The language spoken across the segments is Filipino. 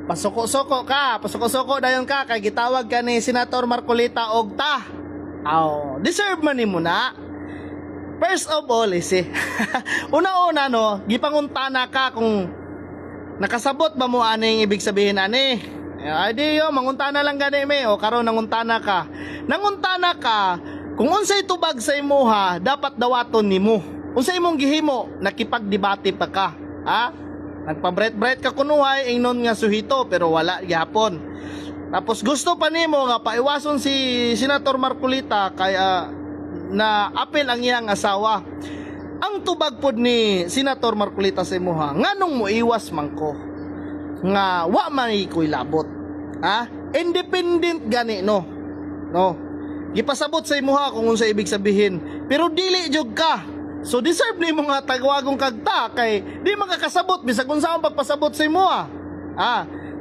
Pasuko-suko dayon ka kay gitawag ka ni Senator Marcolita og ta. Aw, deserve man nimo na. First of all, una-una no, gipanguntana ka kung nakasabot ba mo aning ibig sabihin ani. Ay di yo, manguntana lang gani me o karon nanguntana ka. Nanguntana ka kung unsay tubag sa imuha dapat dawaton nimo. Unsay imong gihimo nakipagdebate pa ka, ha? Nagpabret-bret ka kunuhay ingnon nga suhito pero wala gyapon. Tapos gusto pa nimo nga paiwason si Senator Marcolita kaya na apel ang iyang asawa. Ang tubag pod ni Senator Marcolita sa imuha nganong mo iwas man ko nga wa man ikoy labot. Ha? Independent gani no. No. Gipasabot sa imuha kung unsa ibig sabihin pero dili jud ka. So deserve ni mo nga tagwagong kagta kay di makakasabot bisag unsa ang pagpasabot sa imo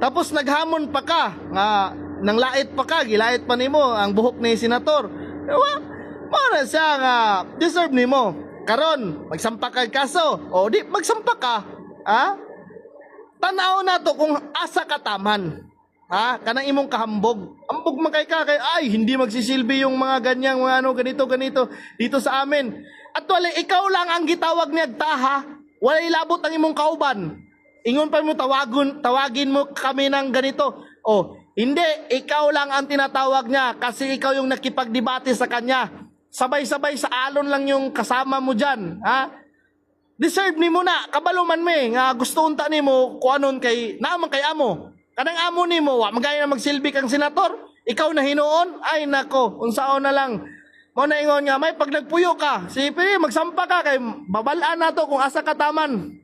tapos naghamon pa ka nga nang lait pa ka gilait pa nimo ang buhok ni senator. Diba? Mara siya nga deserve nimo. Karon magsampa ka kaso o di magsampa ka. Tanaw na to kung asa ka taman. Kanang imong kahambog. Ambog man kay ka kay ay hindi magsisilbi yung mga ganyang mga ganito dito sa amin. Actually, ikaw lang ang gitawag niya taha. Walay labot ang imong kauban. Ingon pa mo tawagin mo kami ng ganito. Hindi, ikaw lang ang tinatawag niya kasi ikaw yung nakipagdebate sa kanya. Sabay-sabay sa alon lang yung kasama mo diyan, Deserve ni mo na, kabalo man me nga gusto unta nimo kuanon kay naman kay amo. Kanang amo nimo wa magaya na magsilbi kang senator. Ikaw na hinuon, ay nako, unsaon na lang. Mo na ingon nga may pag nagpuyo ka, sige magsampa ka kay babalaan na to kung asa ka taman.